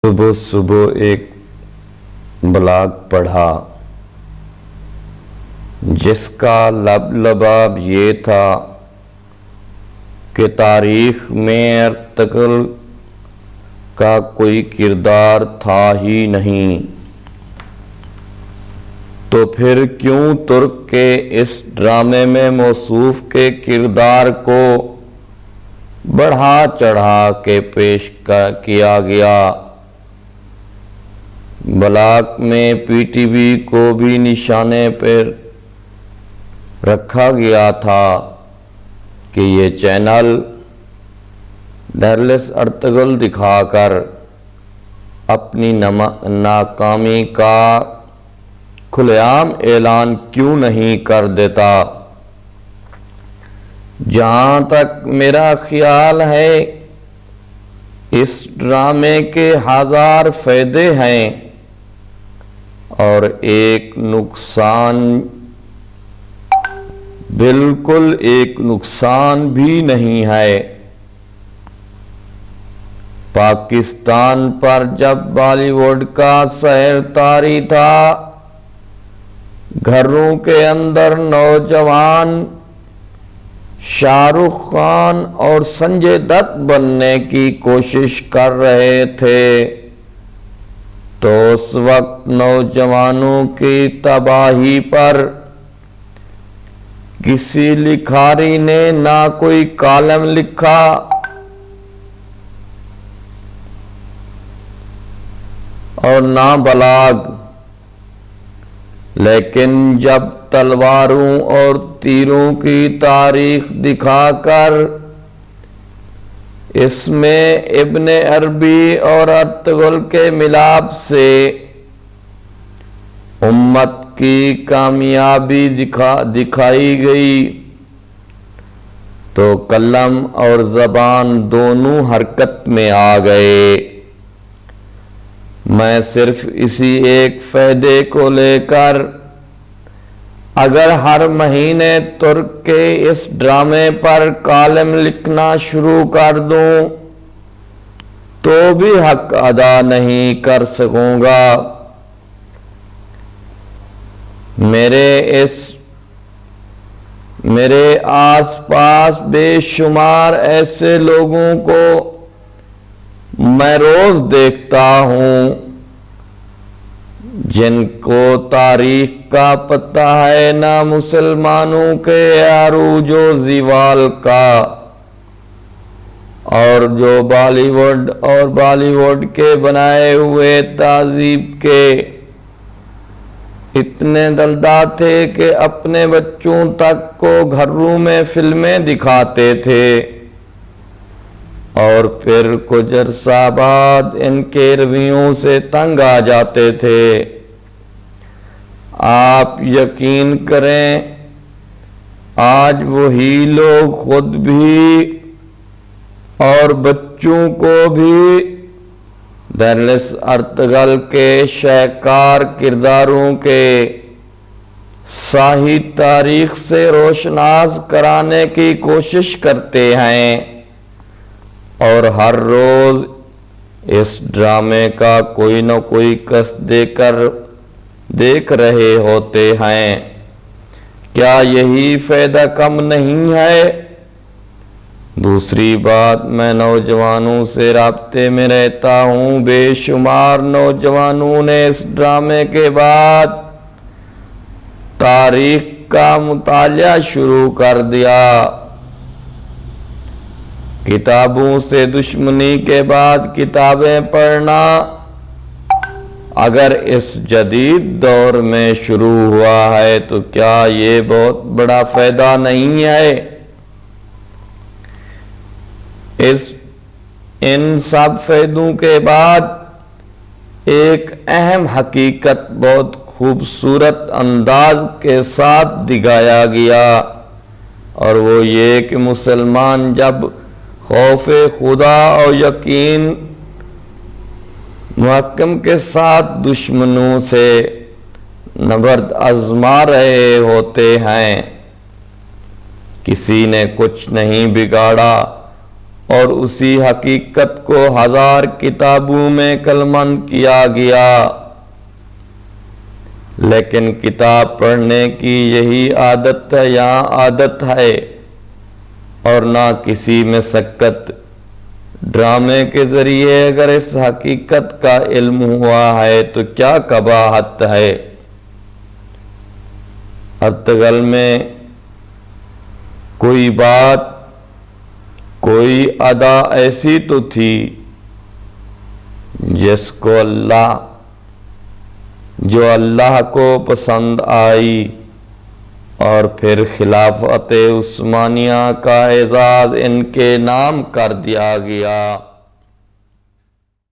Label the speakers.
Speaker 1: सुबह सुबह एक ब्लॉग पढ़ा जिसका लबलबाब ये था कि तारीख में अर्तुगरुल का कोई किरदार था ही नहीं, तो फिर क्यों तुर्क के इस ड्रामे में मौसूफ के किरदार को बढ़ा चढ़ा के पेश किया गया। ब्लॉग में पीटीवी को भी निशाने पर रखा गया था कि ये चैनल डरलेस अर्तुगरुल दिखाकर अपनी नाकामी का खुलेआम ऐलान क्यों नहीं कर देता। जहां तक मेरा ख्याल है, इस ड्रामे के 1000 फायदे हैं और एक नुकसान, बिल्कुल एक नुकसान भी नहीं है। पाकिस्तान पर जब बॉलीवुड का सहर तारी था, घरों के अंदर नौजवान शाहरुख खान और संजय दत्त बनने की कोशिश कर रहे थे, तो उस वक्त नौजवानों की तबाही पर किसी लिखारी ने ना कोई कॉलम लिखा और ना ब्लॉग, लेकिन जब तलवारों और तीरों की तारीख दिखाकर इसमें इब्ने अरबी और अर्तुगरुल के मिलाप से उम्मत की कामयाबी दिखाई गई, तो कलम और जबान दोनों हरकत में आ गए। मैं सिर्फ इसी एक फायदे को लेकर अगर हर महीने तुर्क के इस ड्रामे पर कॉलम लिखना शुरू कर दूं, तो भी हक अदा नहीं कर सकूंगा। मेरे आसपास बेशुमार ऐसे लोगों को मैं रोज देखता हूं जिनको तारीख का पता है ना मुसलमानों के अरूजो ज़वाल का, और जो बॉलीवुड के बनाए हुए तहज़ीब के इतने दलदा थे कि अपने बच्चों तक को घरों में फिल्में दिखाते थे और फिर कुछ अरसा बाद इनके रवैयों से तंग आ जाते थे। आप यकीन करें, आज वही लोग खुद भी और बच्चों को भी डरलेस अर्तुगरुल के शाहकार किरदारों के शाही तारीख से रोशनास कराने की कोशिश करते हैं और हर रोज इस ड्रामे का कोई न कोई कस देख रहे होते हैं। क्या यही फायदा कम नहीं है? दूसरी बात, मैं नौजवानों से राब्ते में रहता हूं। बेशुमार नौजवानों ने इस ड्रामे के बाद तारीख का मुतालिया शुरू कर दिया। किताबों से दुश्मनी के बाद किताबें पढ़ना अगर इस जदीद दौर में शुरू हुआ है, तो क्या ये बहुत बड़ा फायदा नहीं है? इन सब फायदों के बाद एक अहम हकीकत बहुत खूबसूरत अंदाज के साथ दिखाया गया, और वो ये कि मुसलमान जब खौफे खुदा और यकीन मुहक्कम के साथ दुश्मनों से नबर्द आजमा रहे होते हैं, किसी ने कुछ नहीं बिगाड़ा और उसी हकीकत को हजार किताबों में कलमन किया गया। लेकिन किताब पढ़ने की यही आदत है, यहाँ आदत है, और ना किसी में शक्कत। ड्रामे के जरिए अगर इस हकीकत का इल्म हुआ है तो क्या कबाहत है। अर्तगल में कोई बात, कोई अदा ऐसी तो थी जिसको जो अल्लाह को पसंद आई, और फिर खिलाफत उस्मानिया का एजाज इनके नाम कर दिया गया।